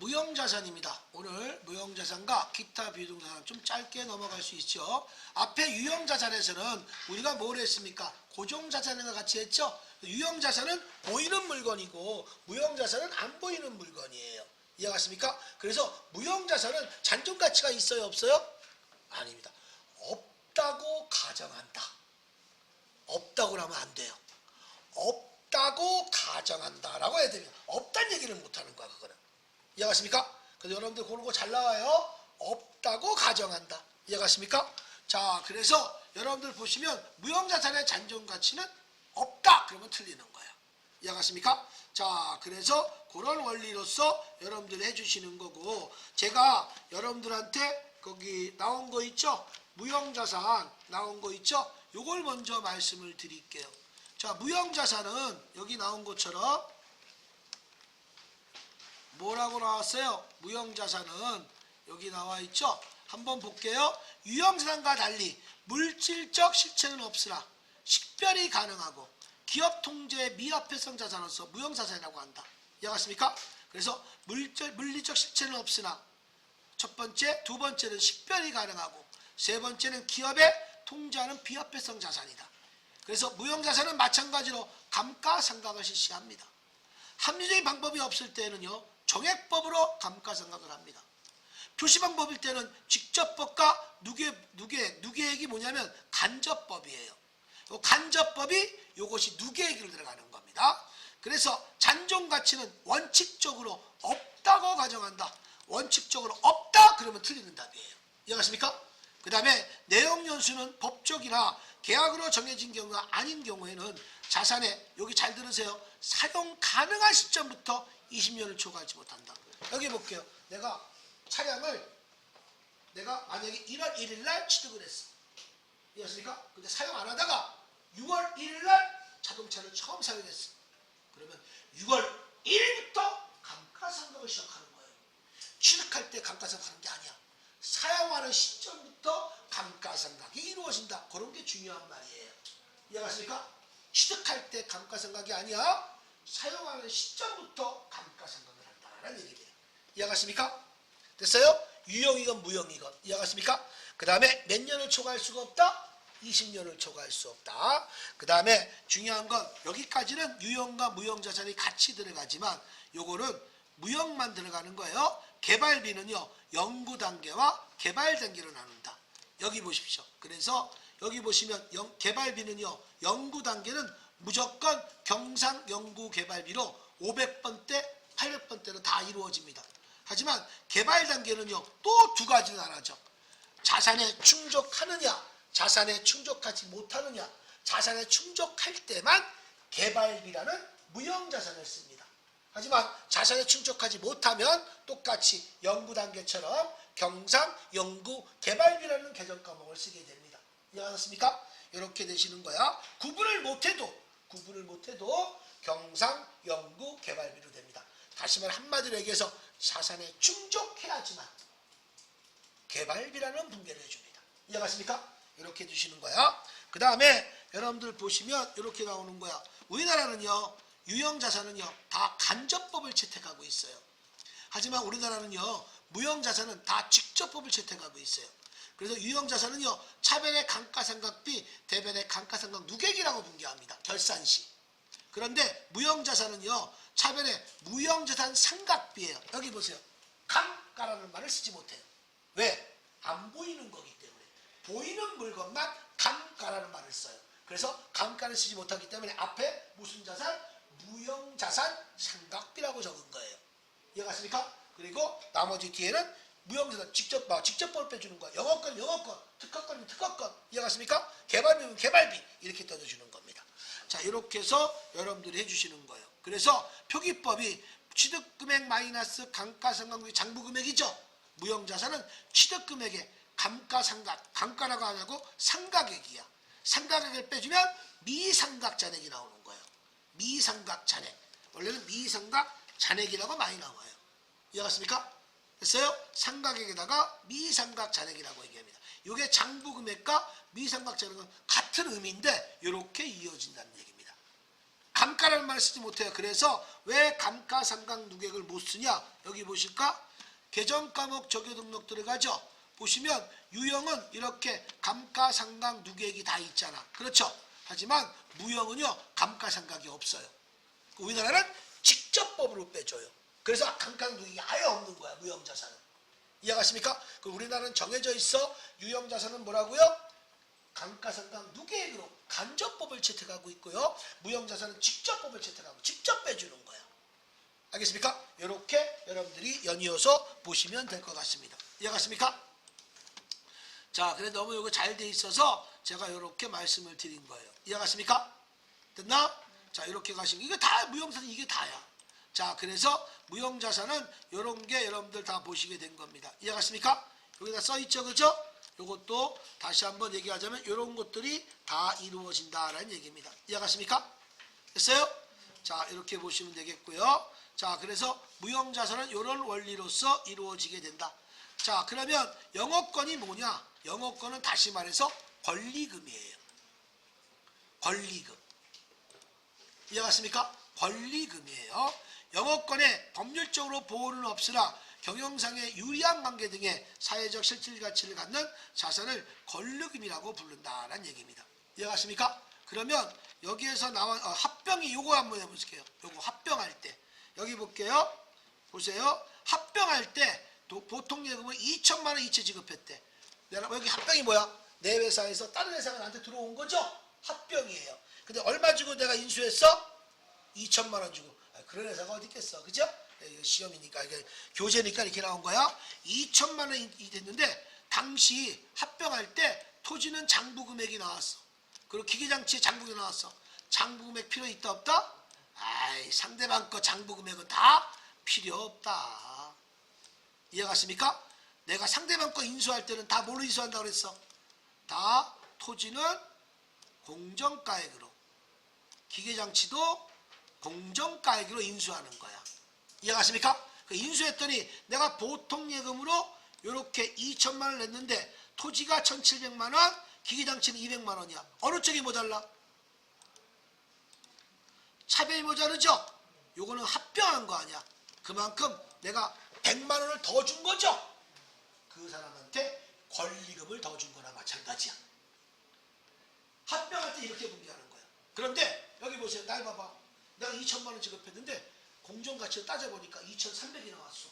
무형자산입니다. 오늘 무형자산과 기타 비유동자산 좀 짧게 넘어갈 수 있죠. 앞에 유형자산에서는 우리가 뭘 했습니까? 고정자산과 같이 했죠. 유형자산은 보이는 물건이고 무형자산은 안 보이는 물건이에요. 이해가십니까? 그래서 무형자산은 잔존가치가 있어요, 없어요? 아닙니다. 없다고 가정한다. 없다고 하면 안 돼요. 없다고 가정한다라고 해야 됩니다. 없다는 얘기를 못하는 거야, 그거는. 이해가십니까? 그래서 여러분들 그런 거 잘 나와요. 없다고 가정한다. 이해가십니까? 자, 그래서 여러분들 보시면 무형자산의 잔존가치는 없다. 그러면 틀리는 거예요. 이해가십니까? 자, 그래서 그런 원리로서 여러분들이 해주시는 거고, 제가 여러분들한테 거기 나온 거 있죠? 무형자산 나온 거 있죠? 요걸 먼저 말씀을 드릴게요. 자, 무형자산은 여기 나온 것처럼 뭐라고 나왔어요? 무형자산은 여기 나와 있죠? 한번 볼게요. 유형자산과 달리 물질적 실체는 없으나 식별이 가능하고 기업 통제 미화폐성 자산으로서 무형자산이라고 한다. 이해가십니까? 그래서 물리적 실체는 없으나 첫 번째, 두 번째는 식별이 가능하고 세 번째는 기업에 통제하는 비화폐성 자산이다. 그래서 무형자산은 마찬가지로 감가상각을 실시합니다. 합리적인 방법이 없을 때는요, 정액법으로 감가상각을 합니다. 표시방법일 때는 직접법과 누계액이 뭐냐면 간접법이에요. 간접법이 이것이 누계액으로 들어가는 겁니다. 그래서 잔존가치는 원칙적으로 없다고 가정한다. 원칙적으로 없다 그러면 틀리는 답이에요. 이해가십니까? 그 다음에 내용연수는 법적이나 계약으로 정해진 경우가 아닌 경우에는 자산의, 여기 잘 들으세요, 사용 가능한 시점부터 20년을 초과하지 못한다. 여기 볼게요. 내가 차량을 만약에 1월 1일 날 취득을 했어. 이해하십니까? 근데 사용 안 하다가 6월 1일 날 자동차를 처음 사용했어. 그러면 6월 1일부터 감가상각을 시작하는 거예요. 취득할 때 감가상각하는 게 아니야. 사용하는 시점부터 감가상각이 이루어진다. 그런 게 중요한 말이에요. 이해가십니까? 취득할 때 감가상각이 아니야. 사용하는 시점부터 감가상각을 한다는 얘기예요. 이해가십니까? 됐어요? 유형이건 무형이건. 이해가십니까? 그 다음에 몇 년을 초과할 수가 없다? 20년을 초과할 수 없다. 그 다음에 중요한 건 여기까지는 유형과 무형자산이 같이 들어가지만 요거는 무형만 들어가는 거예요. 개발비는요, 연구 단계와 개발 단계로 나눈다. 여기 보십시오. 그래서 여기 보시면 개발비는요, 연구 단계는 무조건 경상 연구 개발비로 500번대, 800번대로 다 이루어집니다. 하지만 개발 단계는요, 또 두 가지로 나눠져. 자산에 충족하느냐, 자산에 충족하지 못하느냐. 자산에 충족할 때만 개발비라는 무형자산을 씁니다. 하지만 자산에 충족하지 못하면 똑같이 연구 단계처럼 경상, 연구, 개발비라는 개정 과목을 쓰게 됩니다. 이해하셨습니까? 이렇게 되시는 거야. 구분을 못해도 경상, 연구, 개발비로 됩니다. 다시 말 한마디로 얘기해서 자산에 충족해야지만 개발비라는 분배를 해줍니다. 이해하십니까? 이렇게 주시는 거야. 그 다음에 여러분들 보시면 이렇게 나오는 거야. 우리나라는요, 유형자산은요, 다 간접법을 채택하고 있어요. 하지만 우리나라는요, 무형자산은 다 직접법을 채택하고 있어요. 그래서 유형자산은요, 차변의 감가상각비, 대변의 감가상각 누계액이라고 분개합니다. 결산시. 그런데 무형자산은요, 차변의 무형자산 상각비예요. 여기 보세요. 감가라는 말을 쓰지 못해요. 왜? 안 보이는 거기 때문에. 보이는 물건만 감가라는 말을 써요. 그래서 감가를 쓰지 못하기 때문에 앞에 무슨 자산? 무형자산 상각비라고 적은 거예요. 이해갔습니까? 그리고 나머지 뒤에는 무형자산 직접법을 빼주는 거예요. 영어권, 특허권이면 특허권. 이해갔습니까? 개발비면 개발비. 이렇게 떠주는 겁니다. 자, 이렇게 해서 여러분들이 해주시는 거예요. 그래서 표기법이 취득금액 마이너스 감가상각비 장부금액이죠. 무형자산은 취득금액에 감가상각, 감가라고 안 하고 상각액이야. 상각액을 빼주면 미상각잔액이 나오는 거예요. 미상각잔액. 원래는 미상각잔액이라고 많이 나와요. 이해갔습니까? 됐어요? 상각액에다가 미상각잔액이라고 얘기합니다. 이게 장부금액과 미상각잔액은 같은 의미인데 이렇게 이어진다는 얘기입니다. 감가라는 말을 쓰지 못해요. 그래서 왜 감가상각누계액을 못 쓰냐? 여기 보실까? 개정과목 적용 등록 들어가죠. 보시면 유형은 이렇게 감가상각누계액이 다 있잖아. 그렇죠? 하지만 무형은요 감가상각이 없어요. 우리나라는 직접법으로 빼줘요. 그래서 감가상각누계액이 아예 없는 거야. 무형자산은. 이해가십니까? 우리나라는 정해져 있어. 유형자산은 뭐라고요? 감가상각누계액으로 간접법을 채택하고 있고요. 무형자산은 직접법을 채택하고 직접 빼주는 거야. 알겠습니까? 이렇게 여러분들이 연이어서 보시면 될 것 같습니다. 이해가십니까? 자, 그래 너무 이거 잘 돼 있어서 제가 이렇게 말씀을 드린 거예요. 이해가십니까? 됐나? 자, 이렇게 가시면 이게 다 무형자산 이게 다야. 자, 그래서 무형자산은 이런 게 여러분들 다 보시게 된 겁니다. 이해가십니까? 여기다 써 있죠, 그죠? 이것도 다시 한번 얘기하자면 이런 것들이 다 이루어진다라는 얘기입니다. 이해가십니까? 됐어요? 자, 이렇게 보시면 되겠고요. 자, 그래서 무형자산은 이런 원리로서 이루어지게 된다. 자, 그러면 영업권이 뭐냐? 영업권은 다시 말해서 권리금이에요. 권리금. 이해갔습니까? 권리금이에요. 영업권에 법률적으로 보호는 없으나 경영상의 유리한 관계 등의 사회적 실질 가치를 갖는 자산을 권리금이라고 부른다라는 얘기입니다. 이해갔습니까? 그러면 여기에서 나온 합병이 요거 한번 해볼게요. 요거 합병할 때 여기 볼게요. 보세요. 합병할 때 보통 예금은 2천만 원 이체 지급했대. 내가 여기 합병이 뭐야? 내 회사에서 다른 회사가 나한테 들어온 거죠? 합병이에요. 근데 얼마 주고 내가 인수했어? 2천만 원 주고. 그런 회사가 어디 있겠어? 그죠? 시험이니까 이게 교재니까 이렇게 나온 거야. 2천만 원이 됐는데 당시 합병할 때 토지는 장부금액이 나왔어. 그리고 기계장치에 장부금액이 나왔어. 장부금액 필요 있다 없다? 아이, 상대방 거 장부금액은 다 필요 없다. 이해갔습니까? 내가 상대방 거 인수할 때는 다 뭘로 인수한다고 그랬어? 다 토지는 공정가액으로, 기계장치도 공정가액으로 인수하는 거야. 이해갔습니까? 그 인수했더니 내가 보통 예금으로 이렇게 2천만 원을 냈는데 토지가 1,700만 원, 기계장치는 200만 원이야. 어느 쪽이 모자라? 차별이 모자르죠? 요거는 합병한 거 아니야. 그만큼 내가 100만 원을 더 준 거죠? 그 사람한테 권리금을 더 준 거나 마찬가지야. 합병할 때 이렇게 분개하는 거야. 그런데 여기 보세요. 날 봐봐. 내가 2천만 원 지급했는데 공정가치를 따져보니까 2,300이 나왔어.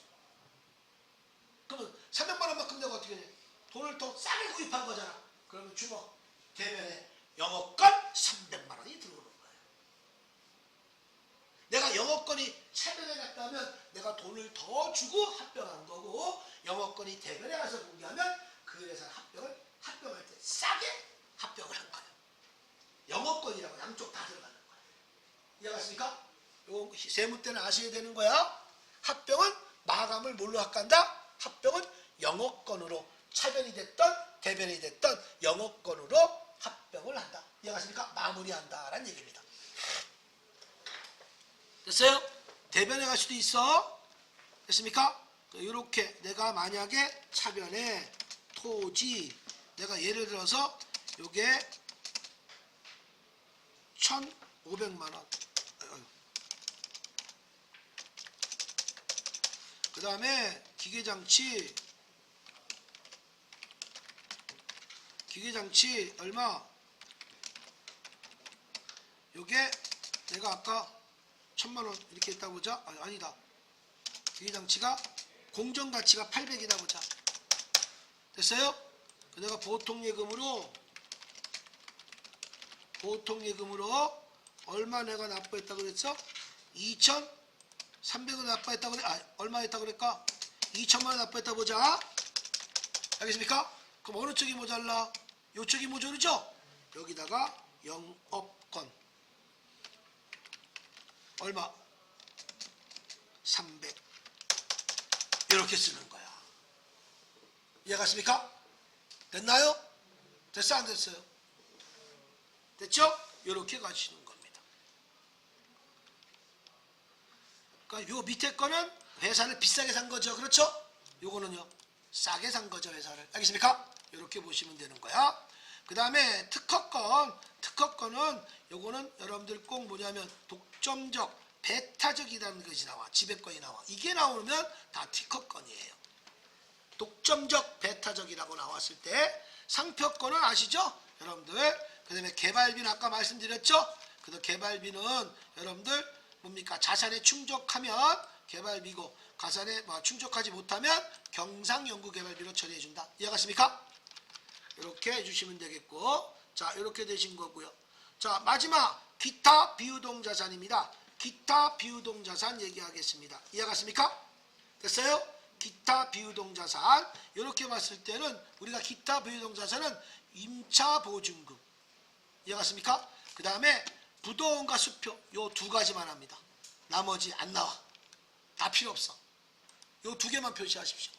그러면 300만 원만큼 내가 어떻게 돼? 돈을 더 싸게 구입한 거잖아. 그러면 주먹 대면에 영업권 300만 원이 들어오는 거야. 내가 영업권이 차변에 갔다면 내가 돈을 더 주고 합병한 거고, 영업권이 대변에 가서 공개하면 그 회사는 합병할 때 싸게 합병을 한 거야. 영업권이라고 양쪽 다 들어가는 거야. 이해갔습니까? 요 세무 때는 아셔야 되는 거야. 합병은 마감을 뭘로 합간다? 합병은 영업권으로, 차변이 됐던 대변이 됐던 영업권으로 합병을 한다. 이해갔습니까? 마무리한다라는 얘기입니다. 됐어요? 대변에 갈 수도 있어. 됐습니까? 이렇게 내가 만약에 차변에 토지, 내가 예를 들어서 요게 1,500만 원. 그 다음에 기계장치 얼마? 요게 내가 아까 1,000만 원 이렇게 했다 보자. 아니다. 기계장치가 공정가치가 800이다 보자. 됐어요? 내가 보통 예금으로 얼마 내가 납부했다고 그랬어? 2,300원 납부했다고 그래. 얼마 했다고 그랬까? 2천만 원 납부했다 보자. 알겠습니까? 그럼 어느 쪽이 모자라? 요쪽이 모자르죠? 여기다가 영업권 얼마? 300 이렇게 쓰는 거야. 이해갔습니까? 됐나요? 됐어 안 됐어요? 됐죠? 이렇게 가시는 겁니다. 그러니까 요 밑에 거는 회사를 비싸게 산 거죠. 그렇죠? 요거는요 싸게 산 거죠. 회사를. 알겠습니까? 이렇게 보시면 되는 거야. 그 다음에 특허권은 요거는 여러분들 꼭 뭐냐면 독점적, 배타적이라는 것이 나와. 지배권이 나와. 이게 나오면 다 특허권이에요. 독점적, 배타적이라고 나왔을 때 상표권은 아시죠? 여러분들. 그 다음에 개발비는 아까 말씀드렸죠? 그래서 개발비는 여러분들 뭡니까? 자산에 충족하면 개발비고 가산에 충족하지 못하면 경상연구개발비로 처리해준다. 이해가십니까? 이렇게 해주시면 되겠고, 자 이렇게 되신 거고요. 자 마지막 기타 비유동자산입니다. 기타 비유동자산 얘기하겠습니다. 이해가십니까? 됐어요? 기타 비유동자산 이렇게 봤을 때는 우리가 기타 비유동자산은 임차보증금 이해갔습니까? 그 다음에 부도원가 수표 요 두 가지만 합니다. 나머지 안 나와. 다 필요 없어. 요 두 개만 표시하십시오.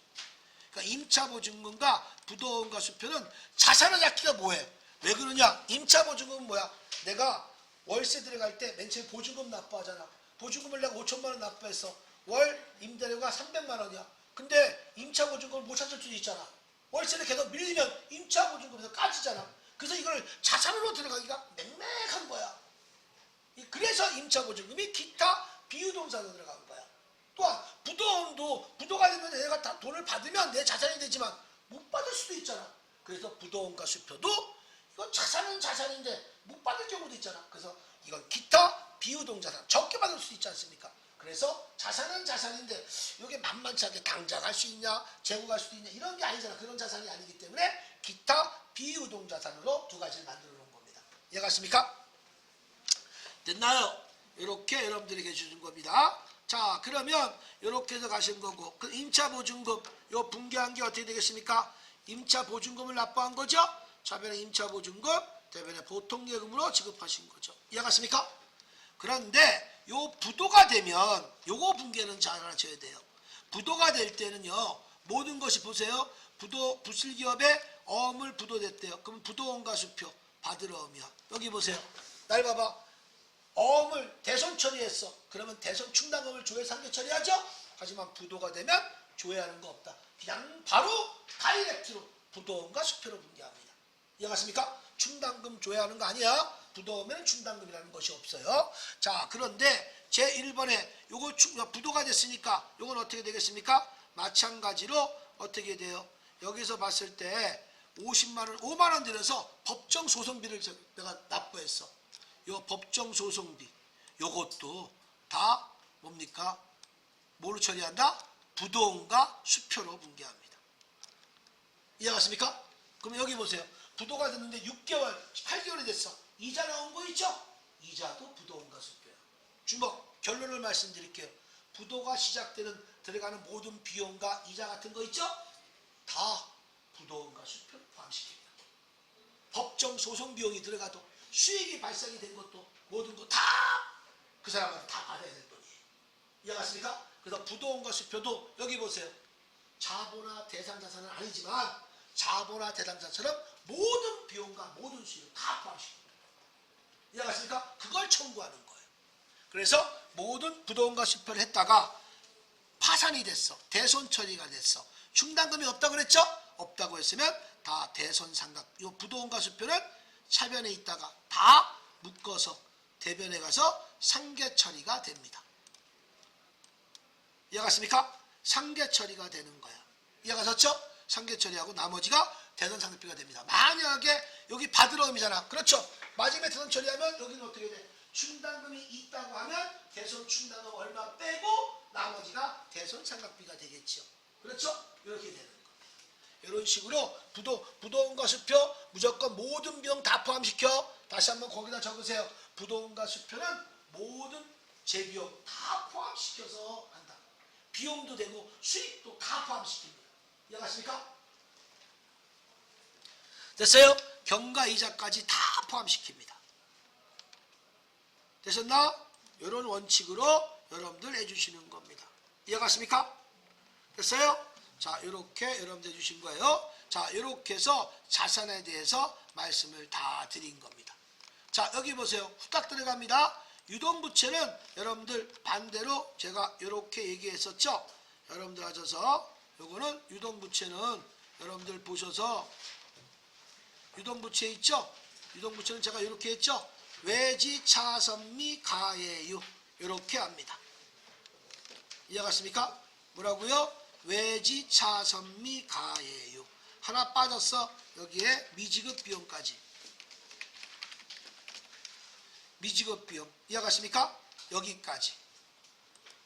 그러니까 임차보증금과 부도원가 수표는 자산을 잡기가 뭐해? 왜 그러냐? 임차보증금은 뭐야? 내가 월세 들어갈 때 맨 처음에 보증금 납부하잖아. 보증금을 내가 5천만 원 납부했어. 월 임대료가 300만 원이야. 근데 임차보증금을 못 찾을 수도 있잖아. 월세를 계속 밀리면 임차보증금에서 까지잖아. 그래서 이걸 자산으로 들어가기가 맹맹한 거야. 그래서 임차보증금이 기타 비유동산으로 들어간 거야. 또한 부도원도 부도가 되면 내가 다 돈을 받으면 내 자산이 되지만 못 받을 수도 있잖아. 그래서 부도원가 수표도 이건 자산은 자산인데 못 받을 경우도 있잖아. 그래서 이건 기타 비유동자산 적게 받을 수 있지 않습니까? 그래서 자산은 자산인데 이게 만만치 않게 당장 할 수 있냐 재고갈 수도 있냐 이런 게 아니잖아. 그런 자산이 아니기 때문에 기타 비유동자산으로 두 가지를 만들어 놓은 겁니다. 이해가십니까? 됐나요? 이렇게 여러분들에게 주는 겁니다. 자 그러면 이렇게 해서 가신 거고 그 임차보증금 요 분개한 게 어떻게 되겠습니까? 임차보증금을 납부한 거죠. 좌변에 임차보증금 대변에 보통예금으로 지급하신 거죠. 이해갔습니까? 그런데 요 부도가 되면 요거 분개는 잘 알아줘야 돼요. 부도가 될 때는요 모든 것이 보세요. 부실기업에 어음을 부도됐대요. 그럼 부도원가 수표 받을 어음이야. 여기 보세요. 날 봐봐. 어음을 대손 처리했어. 그러면 대손 충당금을 조회 상계 처리하죠. 하지만 부도가 되면 조회하는 거 없다. 그냥 바로 다이렉트로 부도원가 수표로 분개합니다. 이해갔습니까? 충당금 조회하는 거 아니야. 부도면 충당금이라는 것이 없어요. 자 그런데 제1번에 요거 부도가 됐으니까 요건 어떻게 되겠습니까? 마찬가지로 어떻게 돼요? 여기서 봤을 때 50만원 5만원 들여서 법정 소송비를 내가 납부했어. 요 법정 소송비 요것도 다 뭡니까? 뭐로 처리한다? 부도원가 수표로 분개합니다. 이해갔습니까? 그럼 여기 보세요. 부도가 됐는데 6개월, 8개월이 됐어. 이자 나온 거 있죠? 이자도 부도원가 수표야. 주목, 결론을 말씀드릴게요. 부도가 시작되는 들어가는 모든 비용과 이자 같은 거 있죠? 다 부도원가 수표를 포함시킵니다. 법정 소송 비용이 들어가도 수익이 발생이 된 것도 모든 거 다 그 사람한테 다 받아야 될 돈이에요. 이해갔습니까? 그래서 부도원가 수표도 여기 보세요. 자본화 대상자산은 아니지만 자본화 대상자처럼 모든 비용과 모든 수익을 다 포함시킵니다. 이해갔습니까? 그걸 청구하는 거예요. 그래서 모든 부도원가 수표를 했다가 파산이 됐어. 대손 처리가 됐어. 충당금이 없다고 그랬죠? 없다고 했으면 다 대손상각. 이 부도원가 수표는 차변에 있다가 다 묶어서 대변에 가서 상계 처리가 됩니다. 이해갔습니까? 상계 처리가 되는 거야. 이해가셨죠? 상계 처리하고 나머지가 대손상각비가 됩니다. 만약에 여기 받을 어음이잖아. 그렇죠? 마지막에 대손 처리하면 여기는 어떻게 돼? 충당금이 있다고 하면 대손 충당금 얼마 빼고 나머지가 대손상각비가 되겠죠. 그렇죠? 이렇게 되는 거. 이런 식으로 부도원가 수표 무조건 모든 비용 다 포함시켜. 다시 한번 거기다 적으세요. 부도원가 수표는 모든 재비용 다 포함시켜서 한다. 비용도 되고 수익도 다 포함시킵니다. 이해가십니까? 됐어요? 경과이자까지 다 포함시킵니다. 되셨나? 이런 원칙으로 여러분들 해주시는 겁니다. 이해갔습니까? 됐어요? 자, 이렇게 여러분들 해주신 거예요. 자, 이렇게 해서 자산에 대해서 말씀을 다 드린 겁니다. 자, 여기 보세요. 후딱 들어갑니다. 유동부채는 여러분들 반대로 제가 이렇게 얘기했었죠. 여러분들 하셔서 요거는 유동부채는 여러분들 보셔서 유동부채 있죠? 유동부채는 제가 이렇게 했죠? 외지 차선미 가예유 이렇게 합니다. 이해갔습니까? 뭐라고요? 외지 차선미 가예유. 하나 빠졌어. 여기에 미지급 비용까지. 미지급 비용. 이해갔습니까? 여기까지.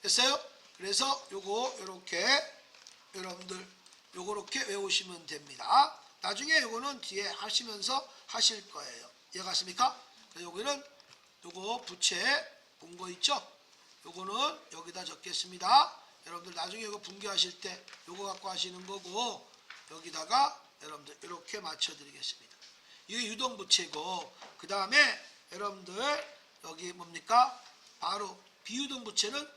됐어요? 그래서 요거 요렇게 여러분들 요렇게 외우시면 됩니다. 나중에 요거는 뒤에 하시면서 하실 거예요. 이해갔습니까? 요거는 요거 부채 본 거 있죠? 요거는 여기다 적겠습니다. 여러분들 나중에 이거 분개하실 때 요거 갖고 하시는 거고 여기다가 여러분들 이렇게 맞춰 드리겠습니다. 이게 유동부채고 그 다음에 여러분들 여기 뭡니까? 바로 비유동부채는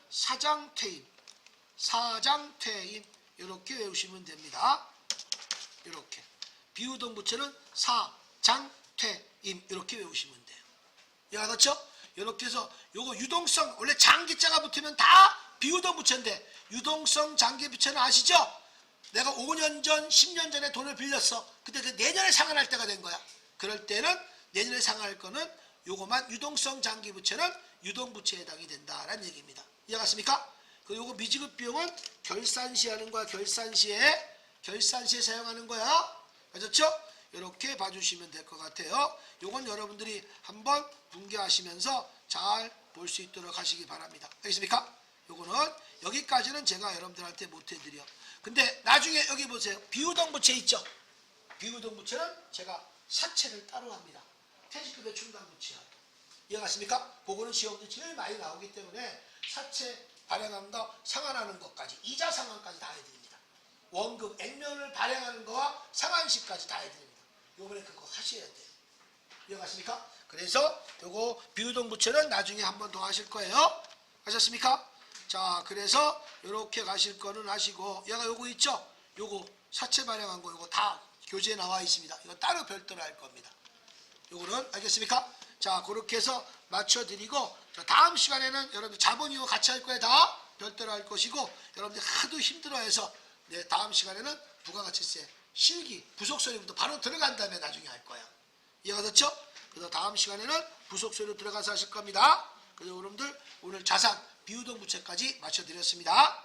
사장퇴임 이렇게 외우시면 됩니다. 이렇게 비유동부채는 사장퇴임 이렇게 외우시면 돼요. 알았죠? 이렇게 해서 요거 유동성 원래 장기자가 붙으면 다 비유동부채인데 유동성 장기부채는 아시죠? 내가 5년 전 10년 전에 돈을 빌렸어. 근데 그 내년에 상환할 때가 된 거야. 그럴 때는 내년에 상환할 거는 요거만 유동성 장기부채는 유동부채에 해당이 된다라는 얘기입니다. 이해갔습니까? 그리고 요거 미지급 비용은 결산시 하는 거야. 결산시에 사용하는 거야. 아셨죠? 이렇게 봐주시면 될 것 같아요. 요건 여러분들이 한번 분개하시면서 잘 볼 수 있도록 하시기 바랍니다. 알겠습니까? 요거는 여기까지는 제가 여러분들한테 못 해드려. 근데 나중에 여기 보세요. 비유동부채 있죠? 비유동부채는 제가 사채를 따로 합니다. 퇴직급여 충당부채하고. 이해갔습니까? 그거는 시험도 제일 많이 나오기 때문에 사채 발행하는 거 상환하는 것까지 이자 상환까지 다 해드립니다. 원금 액면을 발행하는 거와 상환시까지 다 해드립니다. 요번에 그거 하셔야 돼요. 이해갔습니까? 그래서 요거 비유동부채는 나중에 한 번 더 하실 거예요. 하셨습니까? 자, 그래서 요렇게 가실 거는 하시고 얘가 요거 있죠? 요거 사채 발행한 거 요거 다 교재에 나와 있습니다. 이거 따로 별도로 할 겁니다. 요거는 알겠습니까? 자, 그렇게 해서 맞춰드리고 다음 시간에는 여러분들 자본 이거 같이 할 거예요. 다 별도로 할 것이고 여러분들 하도 힘들어해서 다음 시간에는 부가가치세 실기 부속서류부터 바로 들어간 다음에 나중에 할 거야. 이해가 됐죠? 그래서 다음 시간에는 부속서류 들어가서 하실 겁니다. 그래서 여러분들 오늘 자산 비유동부채까지 맞춰드렸습니다.